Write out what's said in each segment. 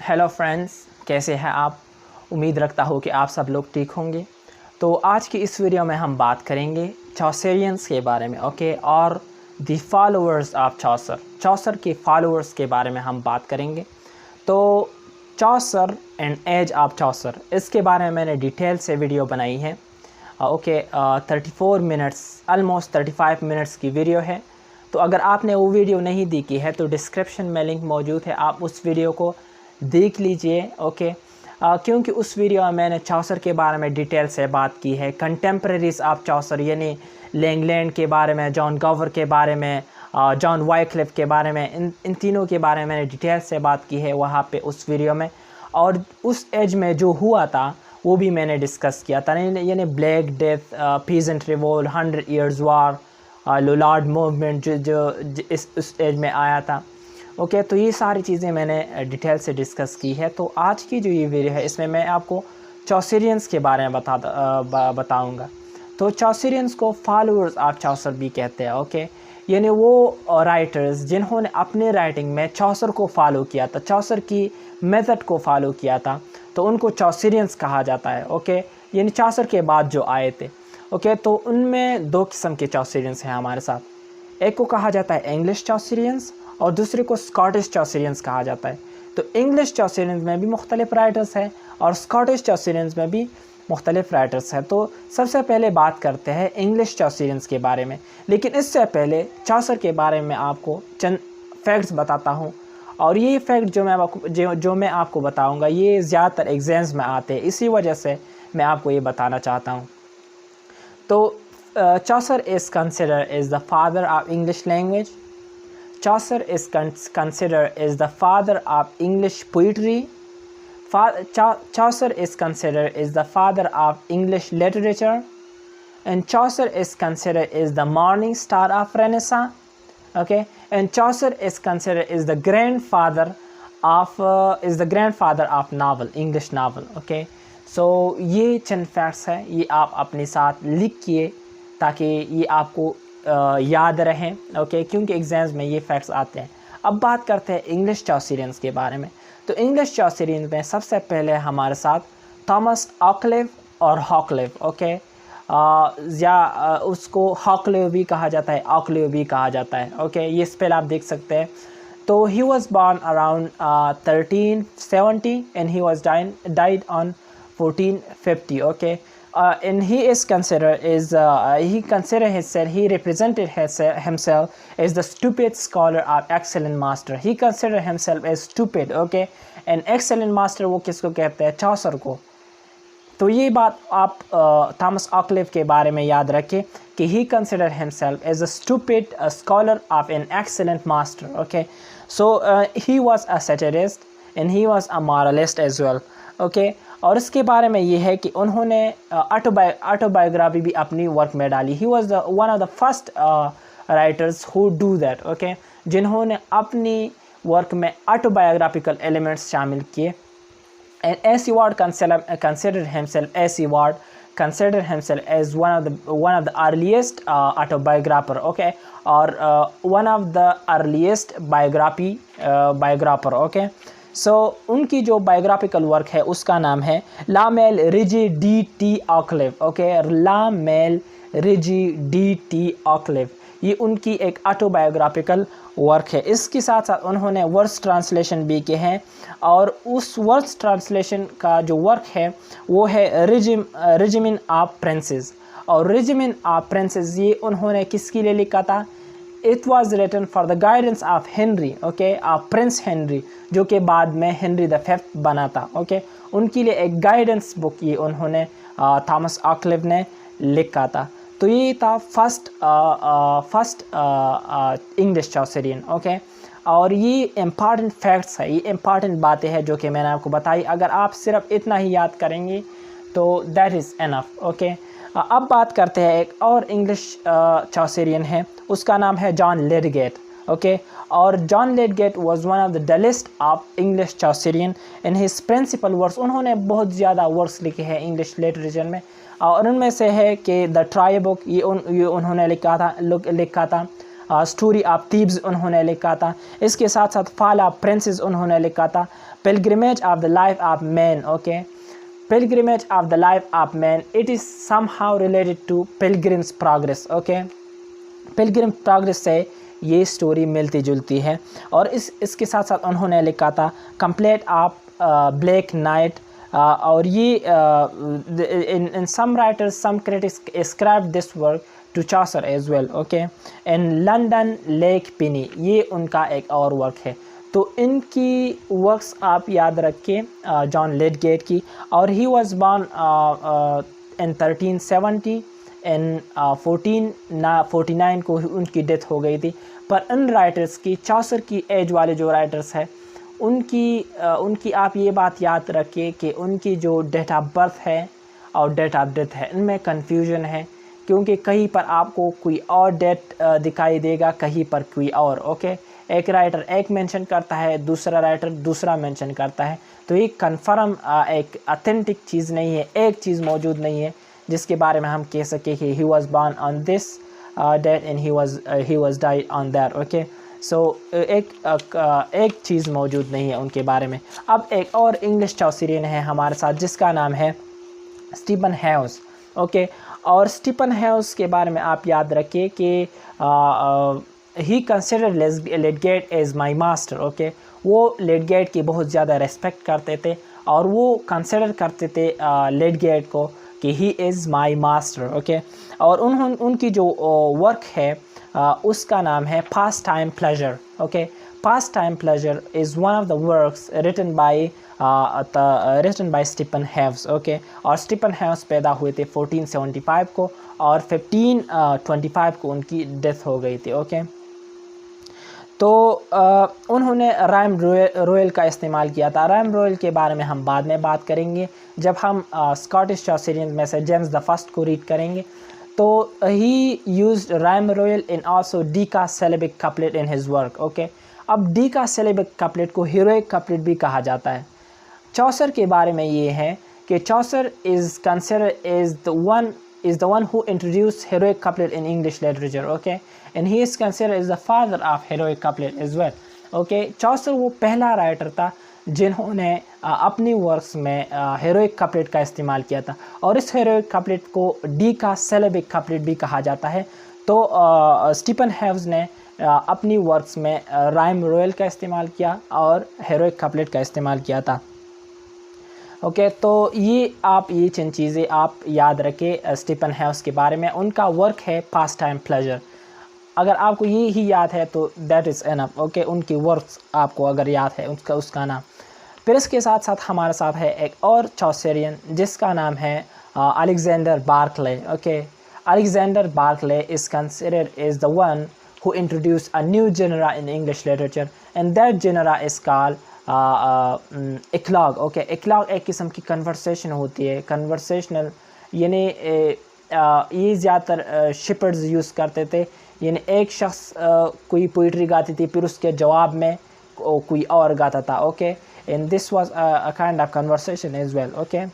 Hello friends, कैसे हैं आप। उम्मीद रखता हूँ कि आप सब लोग ठीक होंगे। तो आज की इस वीडियो में हम बात करेंगे चौसरियंस के बारे में, ओके, और द फॉलोअर्स ऑफ चौसर के फॉलोअर्स के बारे में हम बात करेंगे। तो चौसर एंड एज ऑफ चौसर, इसके बारे में मैंने डिटेल से वीडियो बनाई है। ओके, 34 मिनट्स, ऑलमोस्ट 35 मिनट्स की वीडियो है। तो अगर आपने वो वीडियो नहीं देखी है तो डिस्क्रिप्शन में लिंक मौजूद है, आप उस वीडियो को देख लीजिए। ओके, क्योंकि उस वीडियो में मैंने चौसर के बारे में डिटेल से बात की है, कंटेम्प्रेरीज ऑफ चौसर यानी लैंगलैंड के बारे में, जॉन गॉवर के बारे में, जॉन वाइक्लिफ के बारे में, इन तीनों के बारे में मैंने डिटेल से बात की है वहाँ पे उस वीडियो में। और उस एज में जो हुआ था वो भी मैंने डिस्कस किया था, यानी Black Death, peasant revolt, 100 years war, Lollard movement जो इस एज में आया था। ओके, तो ये सारी चीज़ें मैंने डिटेल से डिस्कस की है। तो आज की जो ये वीडियो है इसमें मैं आपको चौसरियंस के बारे में बताऊंगा। तो चौसरियंस को फॉलोअर्स ऑफ चौसर भी कहते हैं। ओके, यानी वो राइटर्स जिन्होंने अपने राइटिंग में चौसर को फॉलो किया था, चौसर की मेथड को फॉलो किया था, तो उनको चौसरियंस कहा जाता है। ओके, यानी चौसर के बाद जो आए थे। ओके, तो उनमें दो किस्म के चौसरियंस हैं हमारे साथ। एक को कहा जाता है इंग्लिश चौसरियंस और दूसरे को स्कॉटिश चौसरियंस कहा जाता है। तो इंग्लिश चौसरियंस में भी मुख्तलिफ राइटर्स हैं और स्कॉटिश चौसरियंस में भी मुख्तलिफ राइटर्स हैं। तो सबसे पहले बात करते हैं इंग्लिश चौसरियंस के बारे में, लेकिन इससे पहले चौसर के बारे में आपको चंद फैक्ट्स बताता हूँ। और ये फैक्ट जो मैं आपको बताऊँगा ये ज़्यादातर एग्जाम्स में आते हैं, इसी वजह से मैं आपको ये बताना चाहता हूँ। तो Chaucer is considered as the father of English language. Chaucer is considered as the father of English poetry. Chaucer is considered as the father of English literature, and Chaucer is considered as the morning star of Renaissance. Okay, and Chaucer is considered as the grandfather of novel, English novel. Okay, so ये चंद facts हैं, ये आप अपने साथ लिखिए ताकि ये आपको याद रहें। ओके, क्योंकि एग्जाम्स में ये फैक्ट्स आते हैं। अब बात करते हैं इंग्लिश चौसरियंस के बारे में। तो इंग्लिश चौसरियंस में सबसे पहले हमारे साथ थॉमस ऑक्लेव और हॉकलेव। ओके, या उसको हॉकलेव भी कहा जाता है, ऑक्लेव भी कहा जाता है। ओके, ये स्पेल आप देख सकते हैं। तो he was born around 1370 and he was died on 1450. Okay, and he represented himself as the stupid scholar of excellent master. He considered himself as stupid. Okay, and excellent master वो किसको कहते हैं? चौसर को। तो ये बात आप थॉमस ऑक्लेव के बारे में याद रखें कि he considered himself as a stupid scholar of an excellent master. Okay, so he was a satirist and he was a moralist as well. Okay, और इसके बारे में ये है कि उन्होंने ऑटोबायोग्राफी भी अपनी वर्क में डाली। He was one of the first writers who do that. Okay, जिन्होंने अपनी वर्क में ऑटोबायोग्राफिकल एलिमेंट्स शामिल किए। And S ward considered himself as one of the earliest autobiographer. Okay, और one of the earliest biographer. Okay, सो उनकी जो biographical work है उसका नाम है ला mail Riji D T ऑक्लेव। Okay, ला मेल रिजी डी टी ऑक्लेव, ये उनकी एक ऑटोबायोग्राफिकल वर्क है। इसके साथ साथ उन्होंने वर्ड्स ट्रांसलेशन भी किए हैं, और उस वर्ड्स ट्रांसलेशन का जो वर्क है वो है रेजिमेंट ऑफ प्रिंसेस। और रेजिमेंट ऑफ प्रिंसेस ये उन्होंने किसके लिए लिखा था? It was written for the guidance of Henry. Okay, Prince Henry, जो कि बाद में हेनरी द फिफ्थ बना था। ओके, उनके लिए एक गाइडेंस बुक ये उन्होंने थॉमस ऑक्लेव ने लिखा था। तो ये था फर्स्ट इंग्लिश चौसरियन। ओके, और ये इम्पॉर्टेंट फैक्ट्स है, ये इम्पॉर्टेंट बातें हैं जो कि मैंने आपको बताई। अगर आप सिर्फ इतना ही याद करेंगे तो दैट इज़ एनफ। ओके, अब बात करते हैं एक और इंग्लिश चौसरियन है, उसका नाम है जॉन लेडगेट। ओके, और John Lydgate was one of the dullest of English Chaucerian in his principal works. उन्होंने बहुत ज़्यादा वर्क्स लिखे हैं इंग्लिश लिटरेचर में, और उनमें से है कि द ट्राई बुक, ये उन्होंने लिखा था। स्टोरी ऑफ थीब्स उन्होंने लिखा था। इसके साथ साथ फॉल ऑफ प्रिंसेस उन्होंने लिखा था। Pilgrimage of the life of man, okay, pilgrimage of the life of man, it is somehow related to pilgrim's progress, okay, pilgrim progress से ये स्टोरी मिलती जुलती है। और इसके साथ साथ उन्होंने लिखा था कंप्लेट ऑफ ब्लैक नाइट, और ये in some writers, some critics ascribe this work to Chaucer as well, okay, and London Lake Penny, ये उनका एक और वर्क है। तो इनकी वर्क्स आप याद रखें जॉन लेडगेट की, और ही वाज बॉर्न इन 1370, इन 1449 को उनकी डेथ हो गई थी। पर इन राइटर्स की, चौसर की एज वाले जो राइटर्स हैं उनकी आप ये बात याद रखिए कि उनकी जो डेट ऑफ बर्थ है और डेट ऑफ डेथ है, इनमें कन्फ्यूजन है, क्योंकि कहीं पर आपको कोई और डेट दिखाई देगा, कहीं पर कोई और, ओके। एक राइटर एक मेंशन करता है, दूसरा राइटर दूसरा मेंशन करता है, तो ये कन्फर्म एक ऑथेंटिक चीज़ नहीं है, एक चीज़ मौजूद नहीं है जिसके बारे में हम कह सके कि he was born on this date and he was died on that, okay. So एक चीज़ मौजूद नहीं है उनके बारे में। अब एक और इंग्लिश चौसरियन है हमारे साथ जिसका नाम है स्टीफन हेव्स, ओके। और स्टीफन हेव्स के बारे में आप याद रखिए कि he considered Lydgate as my master, okay. वो लेडगेट की बहुत ज़्यादा रेस्पेक्ट करते थे और वो कंसिडर करते थे लेडगेट को कि he is my master, okay. और उनकी जो वर्क है उसका नाम है pastime pleasure, okay. Pastime pleasure is one of the works written by Stephen Hawes, okay. और स्टीफन हेव्स पैदा हुए थे 1475 को और 1525 को उनकी डेथ हो गई थी, ओके। तो उन्होंने राइम रोयल का इस्तेमाल किया था। राइम रोयल के बारे में हम बाद में बात करेंगे जब हम स्कॉटिश चौसरियन में से जेम्स द फर्स्ट को रीड करेंगे। तो he used rhyme royal in also decasyllabic couplet in his work, okay. अब डीकासिलेबिक कपलेट को हीरोइक कपलेट भी कहा जाता है। चौसर के बारे में ये है कि Chaucer is considered is the one who introduced heroic couplet in English literature, okay, and he is considered as the father of heroic couplet as well, okay। चौसर वो पहला राइटर था जिन्होंने अपनी वर्क्स में हेरोइक कपलेट का इस्तेमाल किया था, और इस हेरोइक कपलेट को डीकासिलेबिक कपलेट भी कहा जाता है। तो स्टीफन हेव्स ने अपनी वर्क्स में राइम रोयल का इस्तेमाल किया और हेरोइक कपलेट का इस्तेमाल किया था, ओके। तो ये चंद चीज़ें आप याद रखें स्टीफन हेव्स के बारे में। उनका वर्क है पास्ट टाइम प्लेजर। अगर आपको ये ही याद है तो दैट इज़ एनफ, ओके। उनकी वर्क्स आपको अगर याद है उसका नाम। फिर इसके साथ साथ हमारे साथ है एक और चौसरियन जिसका नाम है Alexander Barclay, okay. Alexander Barclay is considered is the one who introduced a new genre in English literature, and that genre is called eclogue, okay. Eclogue एक किस्म की कन्वर्सेशन होती है, कन्वर्सेशनल, यानी ये ज़्यादातर शिपर्स यूज़ करते थे, यानी एक शख्स कोई पोइट्री गाती थी फिर उसके जवाब में कोई और गाता था, okay. And this was a kind of conversation as well, okay.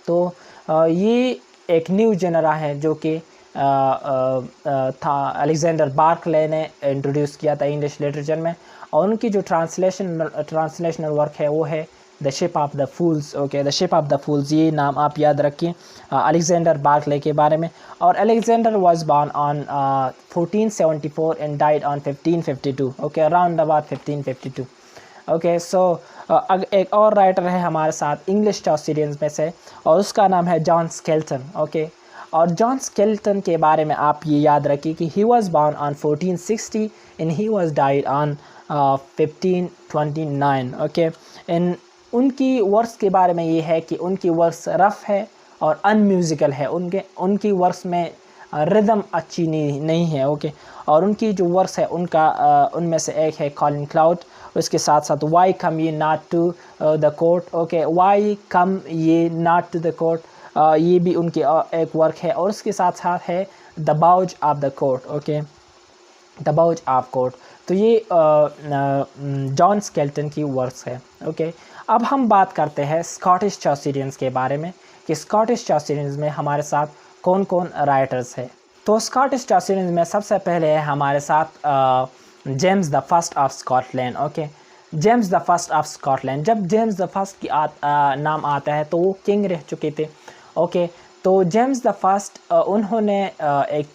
तो ये एक न्यू जनरा है जो कि था अलेक्जेंडर बार्कले ने इंट्रोड्यूस किया था इंग्लिश लिटरेचर में, और उनकी जो ट्रांसलेशनल वर्क है वो है the ship of the fools, okay. The ship of the fools, ये नाम आप याद रखिए अलेक्जेंडर बार्कले के बारे में। और Alexander was born on 1474 and died on 1552, okay, around about 1552, okay. So एक और राइटर है हमारे साथ इंग्लिश चौसरियंस में से और उसका नाम है जॉन स्केल्टन, ओके। और जॉन स्केल्टन के बारे में आप ये याद रखिए कि he was born on 1460 and he was died on 1529, okay. And उनकी वर्क्स के बारे में ये है कि उनकी वर्क्स रफ़ है और अनम्यूज़िकल है, उनकी वर्क्स में रिदम अच्छी नहीं है, ओके। और उनकी जो वर्क्स है उनमें से एक है कॉलिन क्लाउड, उसके साथ साथ why come ye not to the court, okay, why come ye not to the court, ये भी उनकी एक वर्क है। और उसके साथ साथ है the boughs of the court, okay, the boughs of court. तो ये जॉन स्केल्टन की वर्क्स है, ओके। अब हम बात करते हैं स्कॉटिश चौसरियंस के बारे में कि स्कॉटिश चौसरियंस में हमारे साथ कौन कौन राइटर्स है। तो स्कॉटिश चॉसरियंस में सबसे पहले है हमारे साथ James the first of Scotland. Okay, James the first of Scotland. जब जेम्स द फर्स्ट की नाम आता है तो वो किंग रह चुके थे। ओके, तो जेम्स द फर्स्ट उन्होंने एक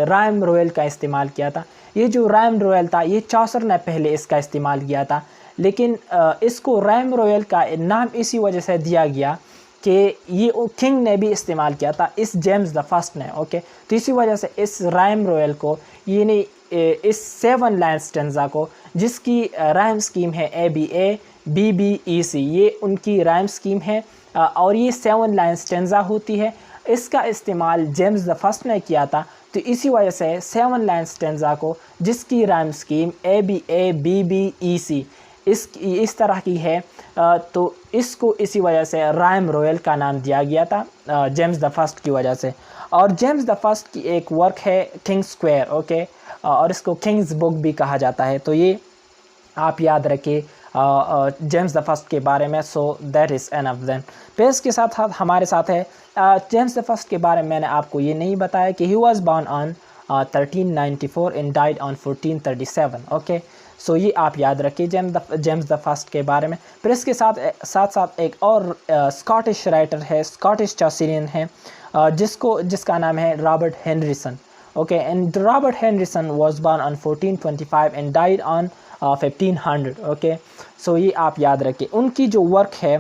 राइम रॉयल का इस्तेमाल किया था। ये जो राइम रॉयल था ये चौसर ने पहले इसका इस्तेमाल किया था, लेकिन इसको राइम रॉयल का नाम इसी वजह से दिया गया कि ये किंग ने भी इस्तेमाल किया था, इस जेम्स द फर्स्ट ने। ओके, तो इसी वजह से इस राइम रॉयल को यानी इस 7 लाइन स्टेंजा को, जिसकी राइम स्कीम है ABA BBEC, ये उनकी राइम स्कीम है और ये 7 लाइन स्टेंजा होती है। इसका इस्तेमाल जेम्स द फर्स्ट ने किया था, तो इसी वजह से 7 लाइन स्टेंजा को, जिसकी राइम स्कीम ABA BBEC इस तरह की है, तो इसको इसी वजह से राइम रॉयल का नाम दिया गया था जेम्स द फर्स्ट की वजह से। और जेम्स द फर्स्ट की एक वर्क है किंग्स स्क्वायर। ओके, और इसको किंग्स बुक भी कहा जाता है, तो ये आप याद रखिए जेम्स द फर्स्ट के बारे में। So that is enough then. फिर इसके साथ हमारे साथ है जेम्स द फर्स्ट के बारे में मैंने आपको ये नहीं बताया कि he was born on 1394 and died on 1437। Okay, so ये आप याद रखिए जेम्स द फर्स्ट के बारे में। फिर इसके साथ एक और स्कॉटिश राइटर है, स्कॉटिश चॉसरियन है, जिसका नाम है Robert Henryson. Okay, and Robert Henryson was born on 1425 and died on 1500। Okay, so ये आप याद रखिए। उनकी जो वर्क है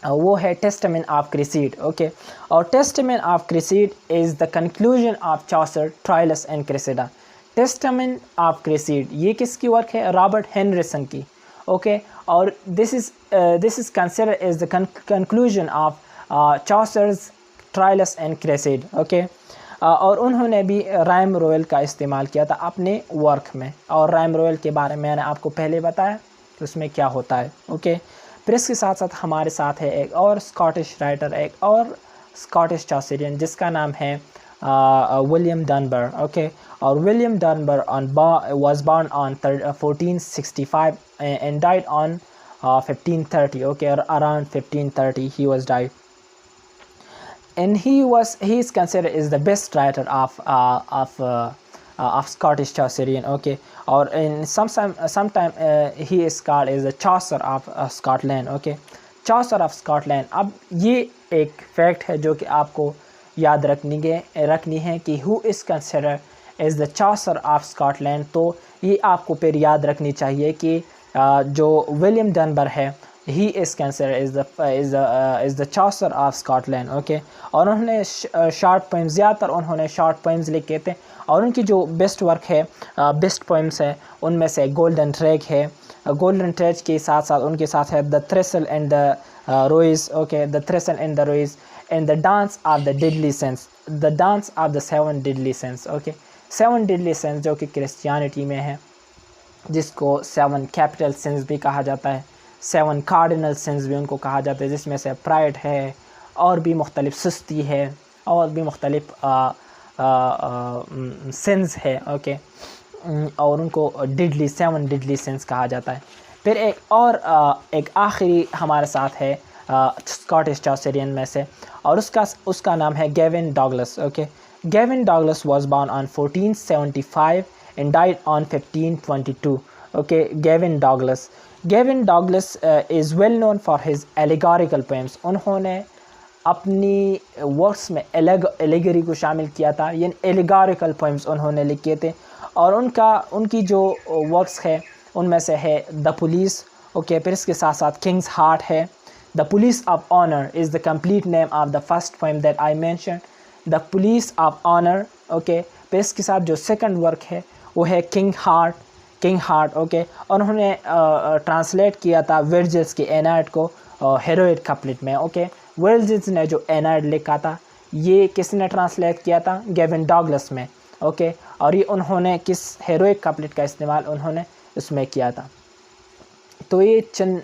वो है टेस्टामेंट ऑफ क्रेसीड। ओके, और Testament of Cresseid is the conclusion of Chaucer, Troilus and Criseyde. Testament of Cresseid ये किसकी वर्क है? रॉबर्ट हेनरिसन की। ओके, और this is consider as the conclusion of Chaucer's, Troilus and Criseyde. Okay, और उन्होंने भी rhyme royal का इस्तेमाल किया था अपने वर्क में, और राइम रॉयल के बारे में मैंने आपको पहले बताया कि उसमें क्या होता है। ओके, फिर इसके साथ साथ हमारे साथ है एक और स्कॉटिश राइटर, एक और स्कॉटिश चॉसरियन, जिसका नाम है विलियम डनबर। ओके, और William Dunbar was born on 1465 and died on 1530. Okay, or around 1530 he was died, and he is considered as the best writer of Scottish Chaucerian. Okay, or in sometime he is called as the Chaucer of Scotland. Okay, Chaucer of Scotland. अब ये एक fact है जो कि आपको याद रखनी है कि who is considered as the Chaucer of Scotland. तो ये आपको फिर याद रखनी चाहिए कि जो विलियम डनबर है he is considered is the Chaucer of Scotland. Okay, और उन्होंने शॉर्ट पोइम्स, ज़्यादातर उन्होंने शॉर्ट पोइम्स लिखे थे, और उनकी जो बेस्ट वर्क है, बेस्ट पोइम्स है, उनमें से गोल्डन ट्रैक है। गोल्डन ट्रैक के साथ साथ उनके साथ है the Thistle and the Rose. Okay, the Thistle and the Rose and the dance of the deadly sense, the dance of the 7 deadly sense. Okay, 7 deadly sense जो कि Christianity में है, जिसको 7 कैपिटल सेंस भी कहा जाता है, 7 कार्डिनल सेंस भी उनको कहा जाता है, जिसमें से प्राइड है, और भी मुख्तलिफ सुस्ती है, और भी मुख्तलिफ सेंस है। ओके, और उनको डेडली 7 डेडली सेंस कहा जाता है। फिर एक आखिरी हमारे साथ है स्कॉटिश चॉसरियन में से, और उसका नाम है Gavin Douglas. Okay, Gavin Douglas was born on 1475 and died on 1522. Okay, Gavin Douglas is well known for his allegorical poems. उन्होंने अपनी वर्क्स में एलेगरी को शामिल किया था, यानी एलिगोरिकल पोएम्स उन्होंने लिखे थे, और उनकी जो वर्क्स है उनमें से है द पुलिस। ओके, फिर इसके साथ साथ किंग्स हार्ट है। The police of honour is the complete name of the first poem that I mention, the police of honour. Okay, फिर इसके साथ जो सेकंड वर्क है वो है किंग हार्ट। ओके, और उन्होंने ट्रांसलेट किया था वर्जिल्स के एनाइड को हेरोइड कपलेट में। ओके, वर्जिल्स ने जो एनाइड लिखा था ये किसने ट्रांसलेट किया था? गेविन डॉगलस में। ओके, और ये उन्होंने किस हेरोइक कपलेट का इस्तेमाल उन्होंने उसमें किया था। तो ये चंद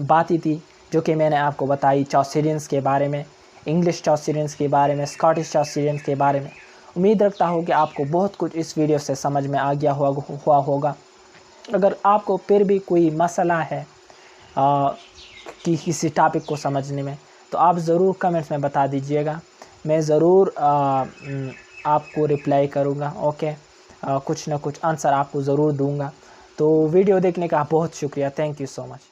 बातें थी जो कि मैंने आपको बताई चॉसरियंस के बारे में, इंग्लिश चॉसरियंस के बारे में, स्कॉटिश चॉसरियंस के बारे में। उम्मीद रखता हूँ कि आपको बहुत कुछ इस वीडियो से समझ में आ गया हुआ होगा। अगर आपको फिर भी कोई मसला है कि किसी टॉपिक को समझने में, तो आप ज़रूर कमेंट्स में बता दीजिएगा। मैं ज़रूर आपको रिप्लाई करूँगा। ओके, कुछ ना कुछ आंसर आपको ज़रूर दूँगा। तो वीडियो देखने का बहुत शुक्रिया। Thank you so much.